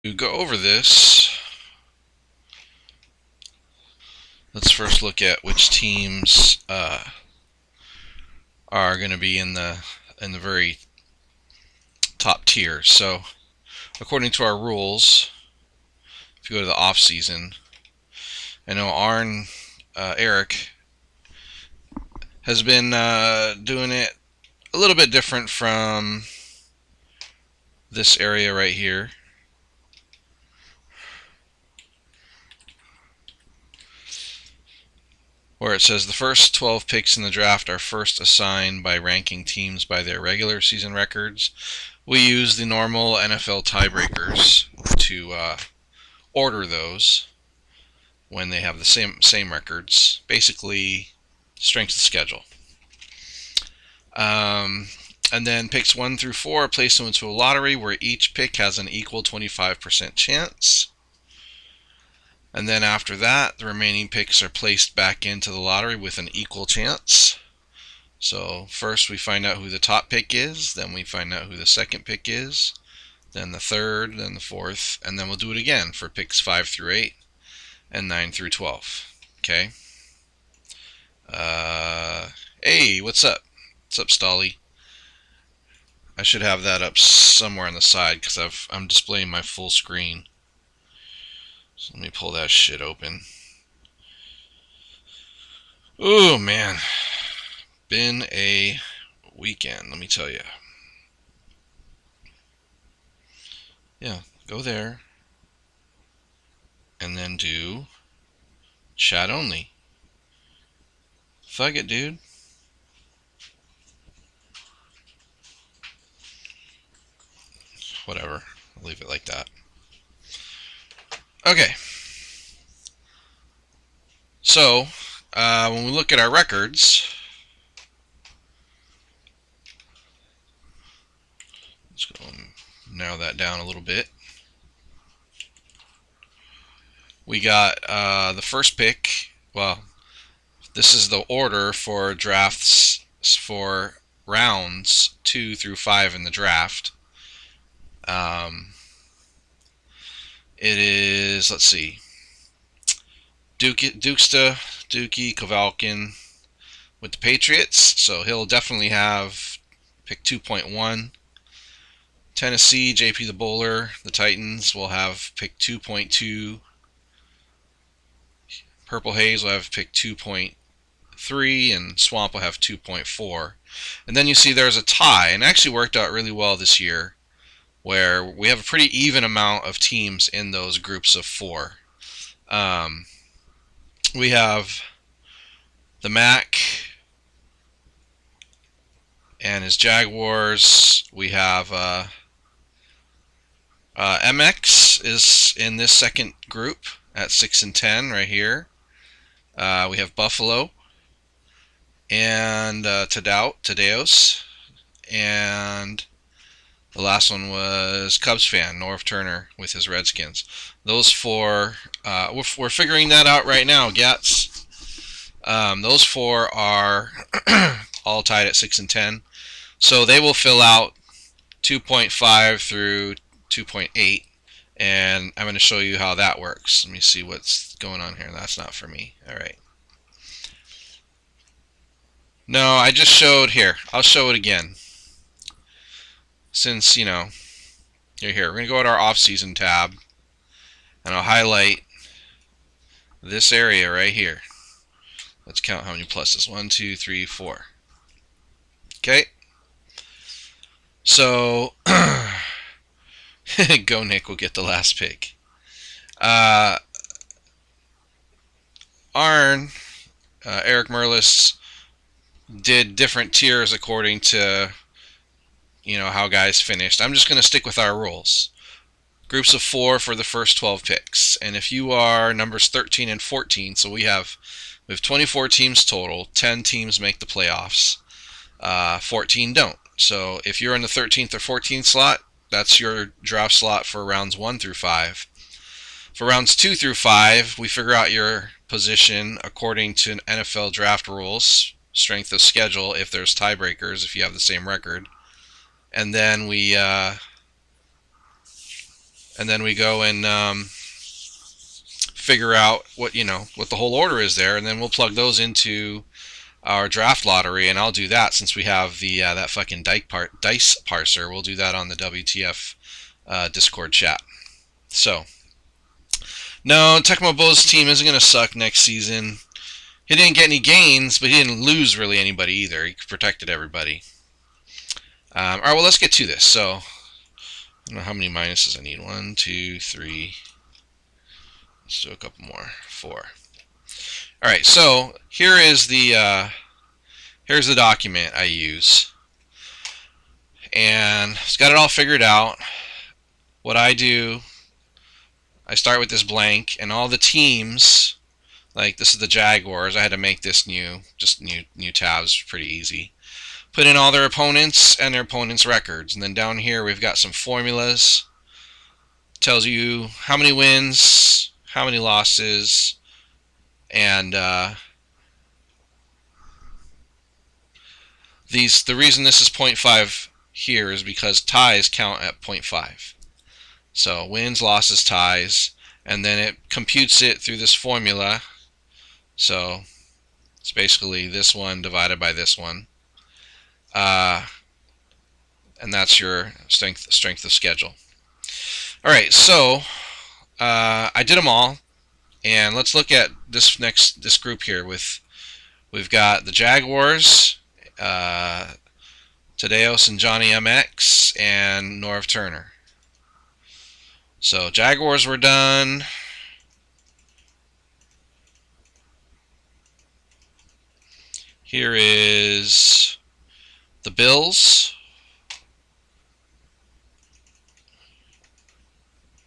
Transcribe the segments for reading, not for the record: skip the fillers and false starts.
To go over this, let's first look at which teams are going to be in the very top tier. So, according to our rules, if you go to the off season, I know Eric has been doing it a little bit different from this area right here, where it says the first 12 picks in the draft are first assigned by ranking teams by their regular season records. We use the normal NFL tiebreakers to order those when they have the same records. Basically, strength of schedule. And then picks 1 through 4 are placed into a lottery where each pick has an equal 25% chance. And then after that, the remaining picks are placed back into the lottery with an equal chance. So first we find out who the top pick is, then we find out who the second pick is, then the third, then the fourth, and then we'll do it again for picks 5 through 8 and 9 through 12. Okay? Hey, what's up? What's up, Stolly? I should have that up somewhere on the side because I'm displaying my full screen. So let me pull that shit open. Oh man, been a weekend, let me tell you. Yeah, go there and then do chat only. Thug it, dude. Whatever, I'll leave it like that. Okay. So, when we look at our records, let's go and narrow that down a little bit. We got the first pick. Well, this is the order for drafts for rounds 2 through 5 in the draft. It is, let's see, Dukey, Kovalkin with the Patriots, so he'll definitely have pick 2.1. Tennessee, JP the Bowler, the Titans will have pick 2.2. Purple Haze will have pick 2.3, and Swamp will have 2.4. And then you see there's a tie, and it actually worked out really well this year, where we have a pretty even amount of teams in those groups of 4. We have the Mac and his Jaguars. We have MX is in this second group at 6 and 10 right here. We have Buffalo and Tadeos, and the last one was Cubs fan, Norv Turner with his Redskins. Those 4, we're figuring that out right now, Gats. Those 4 are all tied at 6 and 10. So they will fill out 2.5 through 2.8, and I'm going to show you how that works. Let me see what's going on here. That's not for me. All right. No, I just showed here. I'll show it again. Since, you're here. We're going to go to our off-season tab, and I'll highlight this area right here. Let's count how many pluses. 1, 2, 3, 4. Okay. So, Go Nick will get the last pick. Arn, Eric Merlis did different tiers according to how guys finished. I'm just going to stick with our rules. Groups of 4 for the first 12 picks. And if you are numbers 13 and 14, so we have 24 teams total, 10 teams make the playoffs, 14 don't. So if you're in the 13th or 14th slot, that's your draft slot for rounds 1 through 5. For rounds 2 through 5, we figure out your position according to NFL draft rules, strength of schedule if there's tiebreakers, if you have the same record. And then we and then we go and figure out what what the whole order is there, and then we'll plug those into our draft lottery, and I'll do that since we have the that fucking dice parser. We'll do that on the WTF Discord chat. So, no, Tecmo Bo's team isn't going to suck next season. He didn't get any gains, but he didn't lose really anybody either. He protected everybody. All right, well, let's get to this. So, I don't know how many minuses I need. 1, 2, 3. Let's do a couple more. 4. All right, so here is here's the document I use, and it's got it all figured out. What I do, I start with this blank, and all the teams, like this is the Jaguars. I had to make this new tabs, pretty easy. Put in all their opponents and their opponents' records, and then down here we've got some formulas. Tells you how many wins, how many losses, and the reason this is 0.5 here is because ties count at 0.5. So wins, losses, ties, and then it computes it through this formula. So it's basically this one divided by this one, and that's your strength of schedule. All right, so I did them all, and let's look at this group here. We've got the Jaguars, Tadeos and Johnny MX, and Norv Turner. So Jaguars were done. Here is the Bills,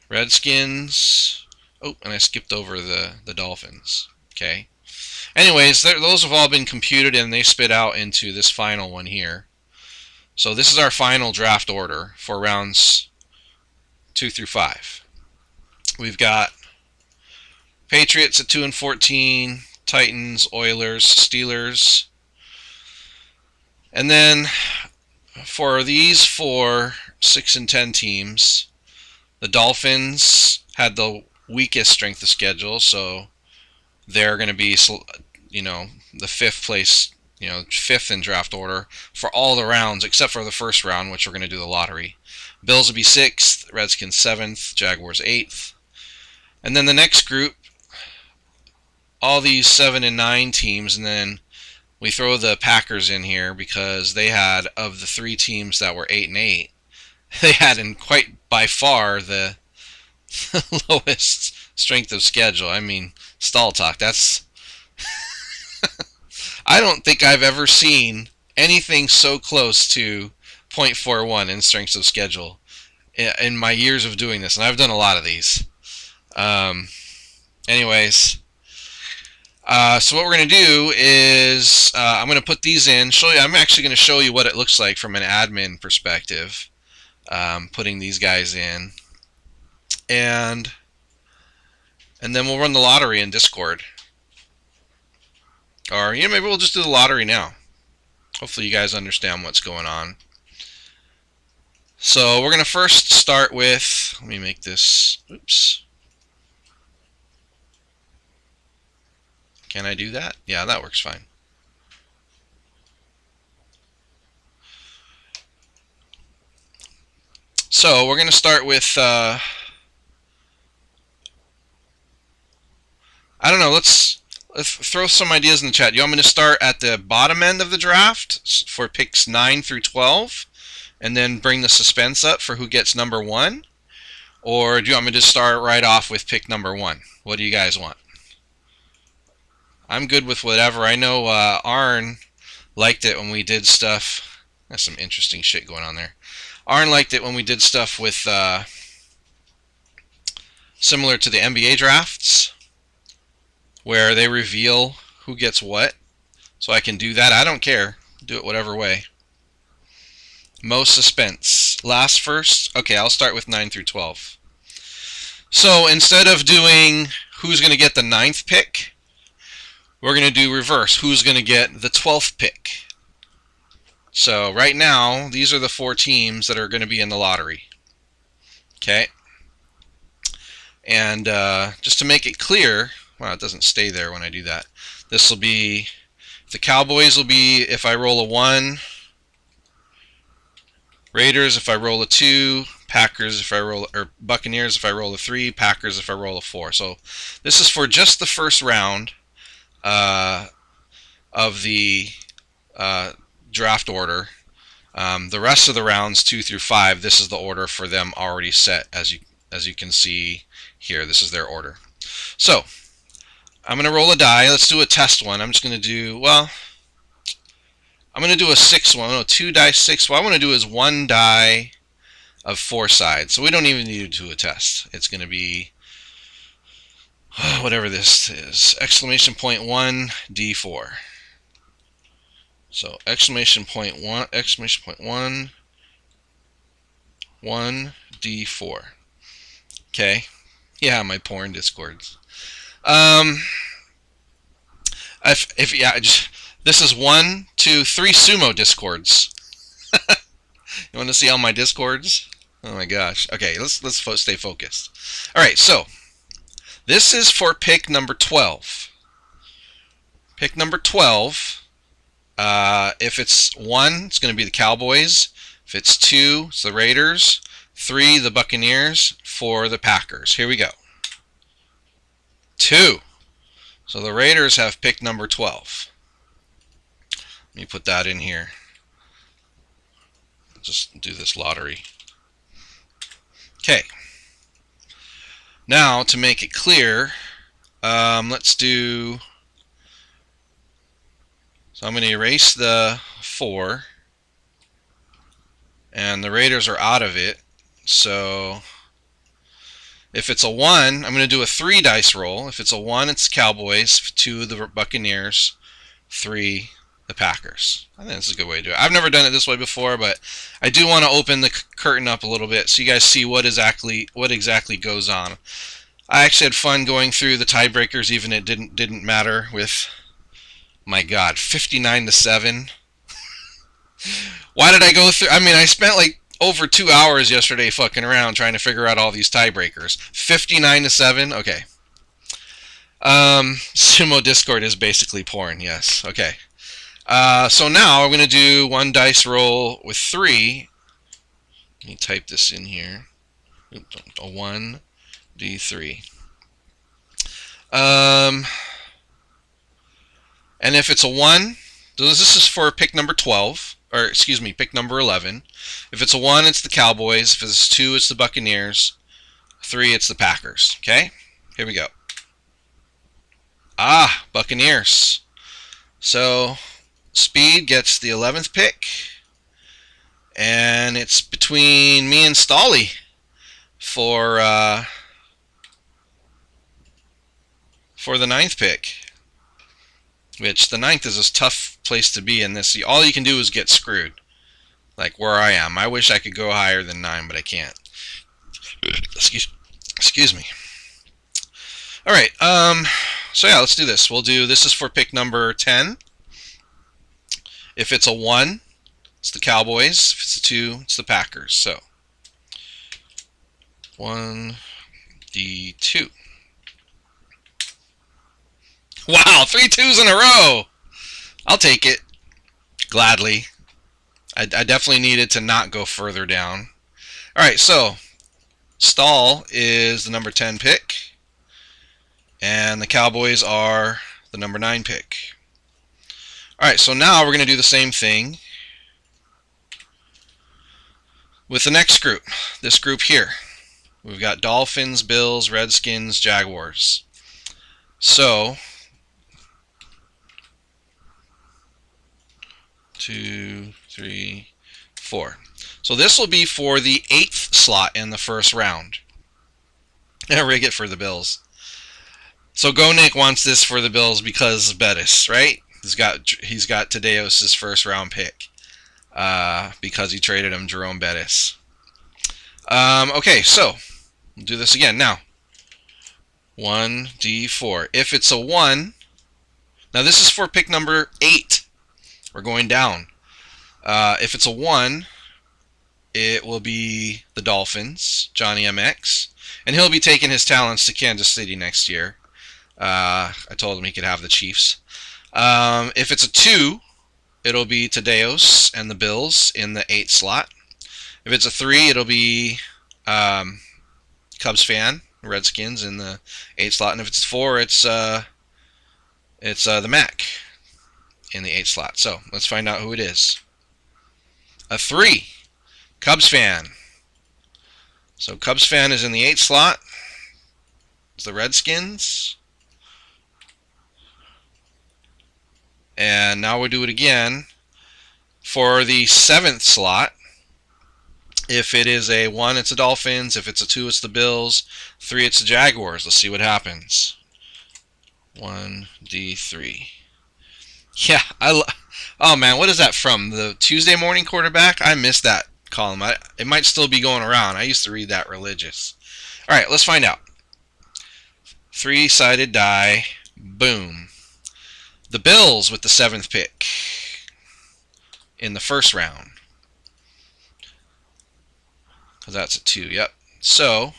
Redskins. Oh, and I skipped over the Dolphins. Okay. Anyways, those have all been computed, and they spit out into this final one here. So this is our final draft order for rounds 2 through 5. We've got Patriots at 2 and 14, Titans, Oilers, Steelers. And then for these 4 6 and 10 teams, the Dolphins had the weakest strength of schedule, so they're going to be, the 5th place, 5th in draft order for all the rounds except for the first round, which we're going to do the lottery. Bills will be 6th, Redskins 7th, Jaguars 8th. And then the next group, all these 7 and 9 teams, and then we throw the Packers in here because they had, of the 3 teams that were 8 and 8, they had in quite by far the lowest strength of schedule. I mean, stall talk. That's I don't think I've ever seen anything so close to 0.41 in strength of schedule in my years of doing this, and I've done a lot of these. Anyways, so what we're going to do is I'm going to put these in. I'm actually going to show you what it looks like from an admin perspective, putting these guys in, and then we'll run the lottery in Discord. Or maybe we'll just do the lottery now. Hopefully you guys understand what's going on. So we're going to first start with, let me make this, oops. Can I do that? Yeah, that works fine. So we're going to start with, I don't know, let's throw some ideas in the chat. You want me to start at the bottom end of the draft for picks 9 through 12 and then bring the suspense up for who gets number 1? Or do you want me to start right off with pick number 1? What do you guys want? I'm good with whatever. I know Arn liked it when we did stuff. That's some interesting shit going on there. Arn liked it when we did stuff with similar to the NBA drafts, where they reveal who gets what. So I can do that. I don't care. Do it whatever way. Most suspense. Last first? Okay, I'll start with 9 through 12. So instead of doing who's going to get the 9th pick, we're going to do reverse. Who's going to get the 12th pick? So right now, these are the 4 teams that are going to be in the lottery. Okay? And just to make it clear, well, it doesn't stay there when I do that. This will be, the Cowboys will be if I roll a 1, Raiders if I roll a 2, Packers if I roll, or Buccaneers if I roll a 3, Packers if I roll a 4. So this is for just the first round of the draft order. The rest of the rounds 2 through 5, this is the order for them already set, as you can see here. This is their order. So I'm going to roll a die. Let's do a test one. I'm just going to do, well, I'm going to do a 6 one. No, 2 die 6. What I want to do is 1 die of 4 sides. So we don't even need to do a test. It's going to be whatever this is. Exclamation point 1 D4. So exclamation point 1 1 D4. Okay. Yeah, my porn discords. If yeah, this is 1, 2, 3 sumo discords. You want to see all my discords? Oh my gosh. Okay, let's stay focused. All right, so this is for pick number 12. Pick number 12. If it's 1, it's going to be the Cowboys. If it's 2, it's the Raiders. 3, the Buccaneers. 4, the Packers. Here we go. 2. So the Raiders have pick number 12. Let me put that in here. Just do this lottery. Okay. Now, to make it clear, let's do... So I'm going to erase the 4. And the Raiders are out of it. So if it's a 1, I'm going to do a 3 dice roll. If it's a 1, it's the Cowboys. 2, the Buccaneers. 3, the Packers. I think this is a good way to do it. I've never done it this way before, but I do want to open the curtain up a little bit so you guys see what exactly goes on. I actually had fun going through the tiebreakers, even it didn't matter with, my God, 59-7. Why did I go through? I mean, I spent like over 2 hours yesterday fucking around trying to figure out all these tiebreakers. 59-7. Okay. Sumo Discord is basically porn. Yes. Okay. So now I'm going to do 1 dice roll with 3. Let me type this in here. A 1 D3. And if it's a 1, so this is for pick number 12, or excuse me, pick number 11. If it's a 1, it's the Cowboys. If it's 2, it's the Buccaneers. 3, it's the Packers. Okay? Here we go. Ah, Buccaneers. So Speed gets the 11th pick, and it's between me and Stolly for the 9th pick. Which the 9th is a tough place to be in this. All you can do is get screwed, like where I am. I wish I could go higher than 9, but I can't. Excuse me. All right. So yeah, let's do this. We'll do, this is for pick number 10. If it's a 1, it's the Cowboys. If it's a 2, it's the Packers. So 1 D2. Wow, 3 2s in a row. I'll take it gladly. I definitely needed to not go further down. All right, so Stahl is the number 10 pick, and the Cowboys are the number 9 pick. All right, so now we're going to do the same thing with the next group. This group here. We've got Dolphins, Bills, Redskins, Jaguars. So 2, 3, 4. So this will be for the 8th slot in the first round. And rig it for the Bills. So Go Nick wants this for the Bills because Bettis, right? He's got Tadeos' first round pick because he traded him Jerome Bettis. Okay, so we'll do this again now. 1 D4. If it's a 1, now this is for pick number 8. We're going down. If it's a 1, it will be the Dolphins, Johnny MX, and he'll be taking his talents to Kansas City next year. I told him he could have the Chiefs. If it's a 2, it'll be Tadeos and the Bills in the 8 slot. If it's a 3, it'll be Cubs fan, Redskins in the 8 slot. And if it's 4, it's the Mac in the 8 slot. So let's find out who it is. A 3, Cubs fan. So Cubs fan is in the 8 slot. It's the Redskins. And now we'll do it again for the 7th slot. If it is a 1, it's the Dolphins. If it's a 2, it's the Bills. 3, it's the Jaguars. Let's see what happens. 1D3. Yeah, oh man, what is that from? The Tuesday Morning Quarterback? I missed that column. It might still be going around. I used to read that religious. All right, let's find out. 3-sided die. Boom. The Bills with the 7th pick in the first round. Because that's a 2, yep. So,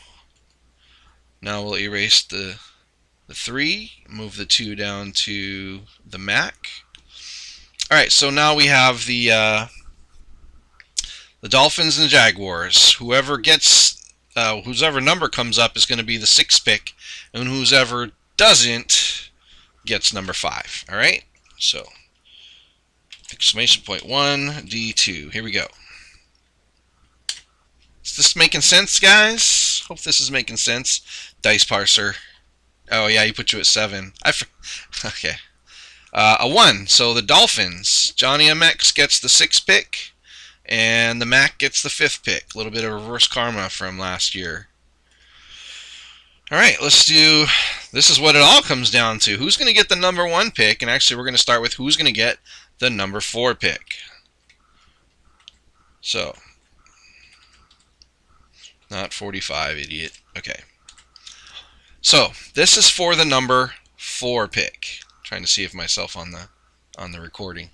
now we'll erase the 3, move the 2 down to the Mac. Alright, so now we have the Dolphins and the Jaguars. Whoever gets, whoever number comes up is going to be the 6th pick, and whoever doesn't gets number 5. Alright, so exclamation point 1D2. Here we go. Is this making sense, guys? Hope this is making sense. Dice parser. Oh yeah, he put you at 7. Okay. A 1. So the Dolphins. Johnny MX gets the 6th pick, and the Mac gets the 5th pick. A little bit of reverse karma from last year. All right, let's do. This is what it all comes down to. Who's going to get the number 1 pick? And actually, we're going to start with who's going to get the number 4 pick. So, not 45, idiot. Okay. So this is for the number 4 pick. I'm trying to see if myself on the recording.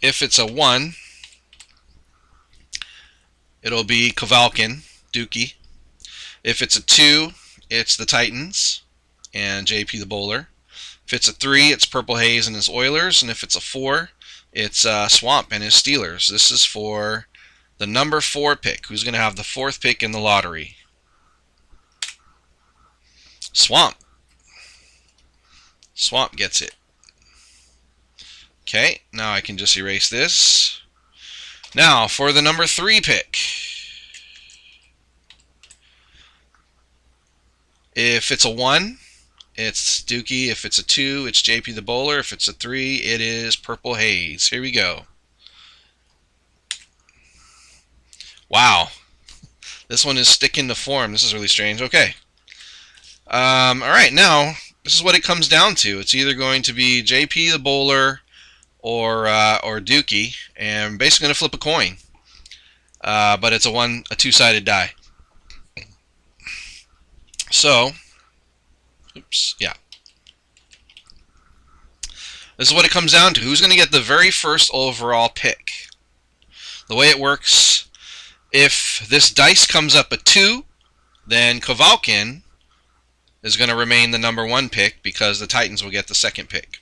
If it's a 1, it'll be Kavalkin, Dookie. If it's a 2, it's the Titans and JP the Bowler. If it's a 3, it's Purple Haze and his Oilers. And if it's a 4, it's Swamp and his Steelers. This is for the number 4 pick. Who's going to have the 4th pick in the lottery? Swamp. Swamp gets it. Okay, now I can just erase this. Now, for the number 3 pick. If it's a 1, it's Dookie. If it's a 2, it's JP the Bowler. If it's a 3, it is Purple Haze. Here we go. Wow. This one is sticking to form. This is really strange. Okay. Alright, now, this is what it comes down to. It's either going to be JP the Bowler or Dookie, and basically going to flip a coin. But it's a 2-sided die. So, oops, yeah. This is what it comes down to. Who's going to get the very first overall pick? The way it works, if this dice comes up a 2, then Kavalkin is going to remain the number 1 pick because the Titans will get the 2nd pick.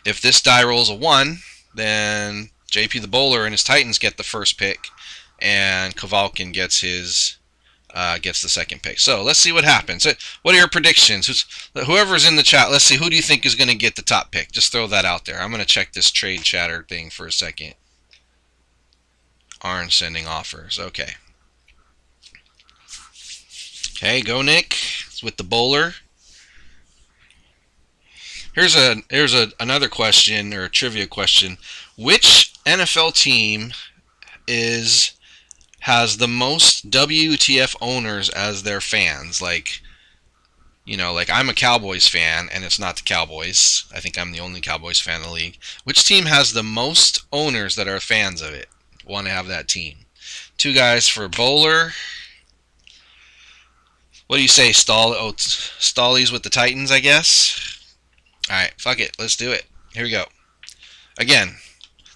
If this die rolls a 1, then JP the Bowler and his Titans get the 1st pick, and Kavalkin gets his gets the 2nd pick. So let's see what happens. What are your predictions? Whoever's in the chat, let's see, who do you think is going to get the top pick? Just throw that out there. I'm going to check this trade chatter thing for a second. Orange sending offers. Okay. Okay, go Nick. It's with the Bowler. Here's another question, or a trivia question. Which NFL team has the most WTF owners as their fans? Like, you know, like I'm a Cowboys fan, and it's not the Cowboys. I think I'm the only Cowboys fan in the league. Which team has the most owners that are fans of it? Want to have that team. 2 guys for Bowler. What do you say, Stollies with the Titans, I guess? Alright, fuck it. Let's do it. Here we go. Again,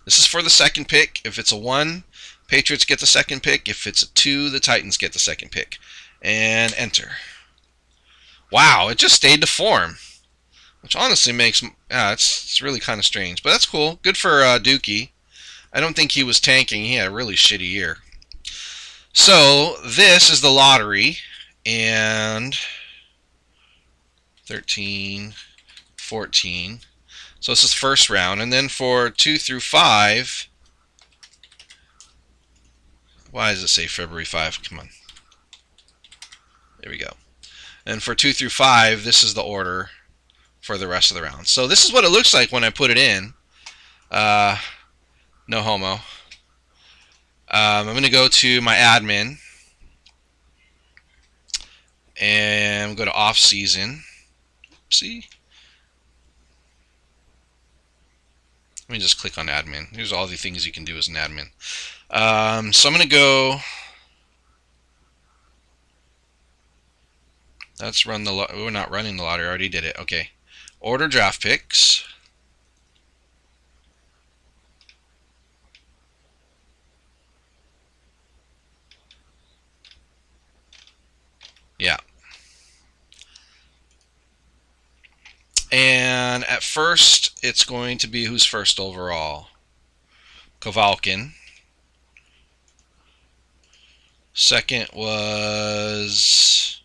This is for the second pick. If it's a 1, Patriots get the second pick. If it's a 2, the Titans get the second pick. And enter. Wow, it just stayed to form. Which honestly makes... it's really kind of strange. But that's cool. Good for Dookie. I don't think he was tanking. He had a really shitty year. So, this is the lottery. And 13, 14. So this is first round. And then for 2 through 5... Why does it say February 5? Come on. There we go. And for 2 through 5, this is the order for the rest of the round. So this is what it looks like when I put it in. No homo. I'm going to go to my admin. And go to off season. See? Let me just click on admin. Here's all the things you can do as an admin. So I'm going to go... Let's run the... We're not running the lottery. I already did it. Okay. Order draft picks. Yeah. And at first, it's going to be who's first overall. Kovalkin. Second was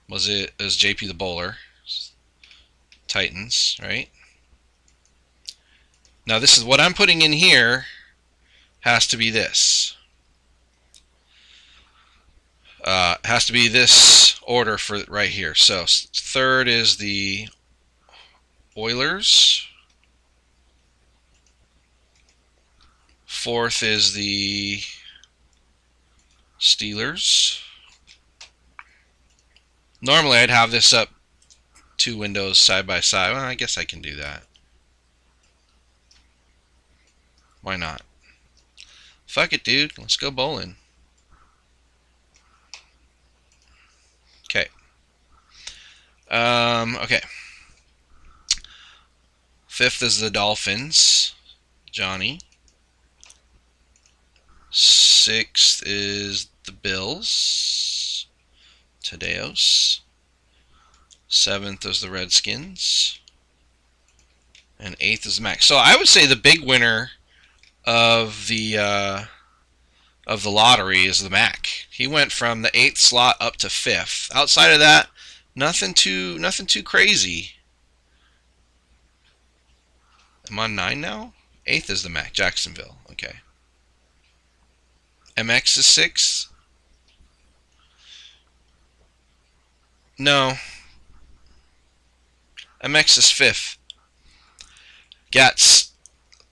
JP the Bowler. Titans, right? Now this is what I'm putting in here has to be this. Has to be this order for right here. So third is the Oilers. Fourth is the Steelers. Normally I'd have this up 2 windows side by side. Well, I guess I can do that. Why not? Fuck it, dude. Let's go bowling. Okay. Okay. Fifth is the Dolphins. Johnny. Sixth is the Bills. Tadeos. Seventh is the Redskins. And eighth is Max. So I would say the big winner of the lottery is the Mac. He went from the 8th slot up to 5th. Outside of that, nothing too crazy. I'm on 9 now? 8th is the Mac, Jacksonville. Okay. MX is 6th? No. MX is 5th. Gats.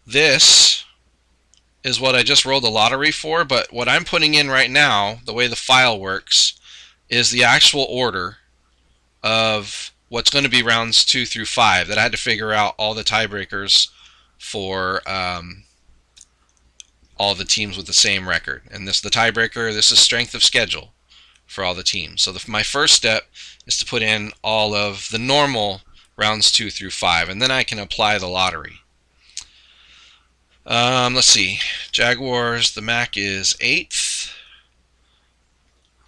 This is what I just rolled the lottery for, but what I'm putting in right now, the way the file works, is the actual order of what's going to be rounds 2 through 5. That I had to figure out all the tiebreakers for all the teams with the same record. And this the tiebreaker. This is strength of schedule for all the teams. So my first step is to put in all of the normal rounds 2 through 5, and then I can apply the lottery. Let's see. Jaguars, the MAC is 8th.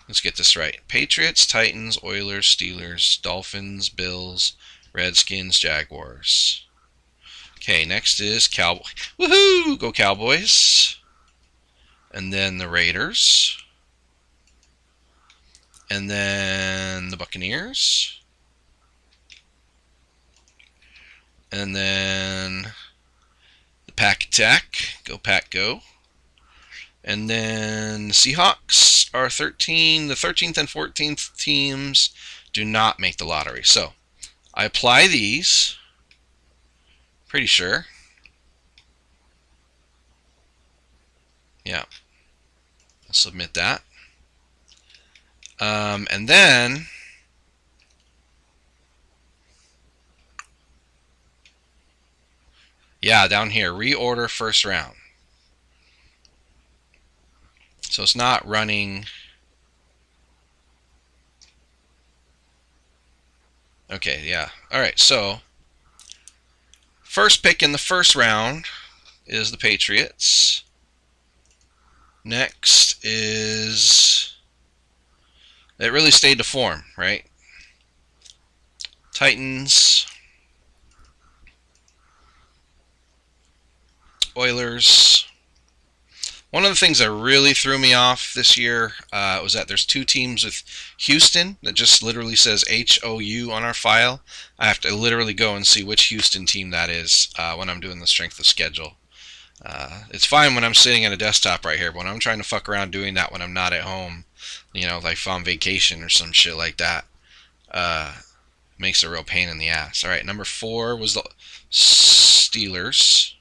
Let's get this right. Patriots, Titans, Oilers, Steelers, Dolphins, Bills, Redskins, Jaguars. Okay, next is Cowboys. Woohoo! Go Cowboys. And then the Raiders. And then the Buccaneers. And then the Pack Attack. Go Pack Go. And then the Seahawks are 13. The 13th and 14th teams do not make the lottery. So I apply these. Pretty sure. Yeah. I'll submit that. And then yeah, down here, reorder first round. So it's not running. Okay, yeah. All right, so first pick in the first round is the Patriots. Next is... It really stayed to form, right? Titans. Oilers. One of the things that really threw me off this year was that there's two teams with Houston that just literally says HOU on our file. I have to literally go and see which Houston team that is when I'm doing the strength of schedule. It's fine when I'm sitting at a desktop right here, but when I'm trying to fuck around doing that when I'm not at home, like if I'm on vacation or some shit like that, makes it a real pain in the ass. All right, number 4 was the Steelers.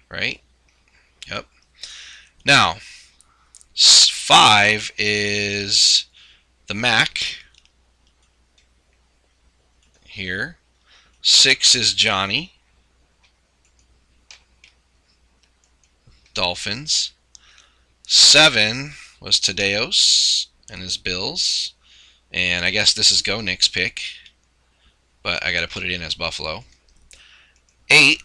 Right? Yep. Now, 5 is the Mac here. 6 is Johnny. Dolphins. 7 was Tadeos and his Bills. And I guess this is Go Nick's pick, but I got to put it in as Buffalo. 8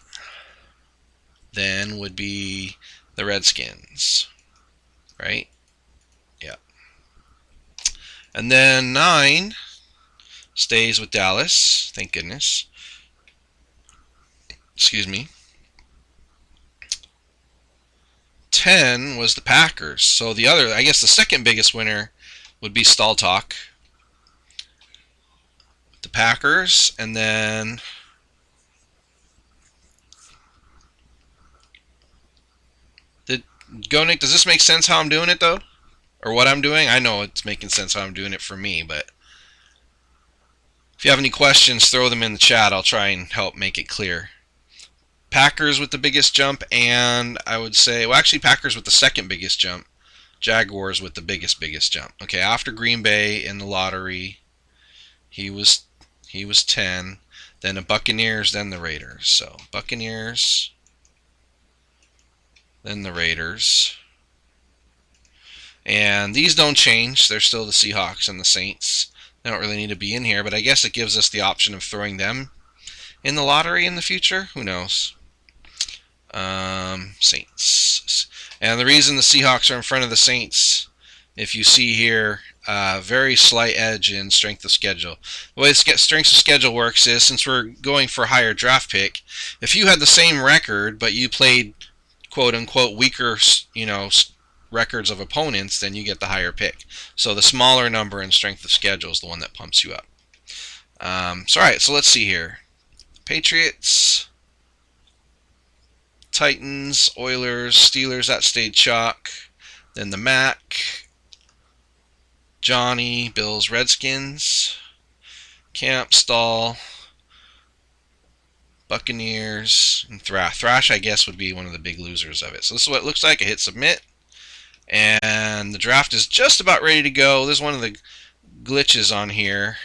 then would be the Redskins, right? Yeah. And then 9 stays with Dallas, thank goodness. Excuse me. 10 was the Packers. So the other, I guess the second biggest winner would be Stall Talk. The Packers, and then Go Nick, does this make sense how I'm doing it though? Or what I'm doing? I know it's making sense how I'm doing it for me, but if you have any questions, throw them in the chat. I'll try and help make it clear. Packers with the biggest jump, and I would say, well, actually Packers with the second biggest jump. Jaguars with the biggest jump. Okay, after Green Bay in the lottery, he was 10. Then the Buccaneers, then the Raiders. So Buccaneers, then the Raiders. And these don't change. They're still the Seahawks and the Saints. They don't really need to be in here, but I guess it gives us the option of throwing them in the lottery in the future. Who knows? Saints. And the reason the Seahawks are in front of the Saints, if you see here, very slight edge in strength of schedule. The way strength of schedule works is, since we're going for a higher draft pick, if you had the same record but you played quote-unquote weaker, records of opponents, then you get the higher pick. So the smaller number in strength of schedule is the one that pumps you up. Alright, so let's see here. Patriots, Titans, Oilers, Steelers, that stayed chalk. Then the Mac, Johnny, Bills, Redskins, Camp, Stall, Buccaneers, and Thrash. Thrash, I guess, would be one of the big losers of it. So this is what it looks like. I hit submit, and the draft is just about ready to go. There's one of the glitches on here.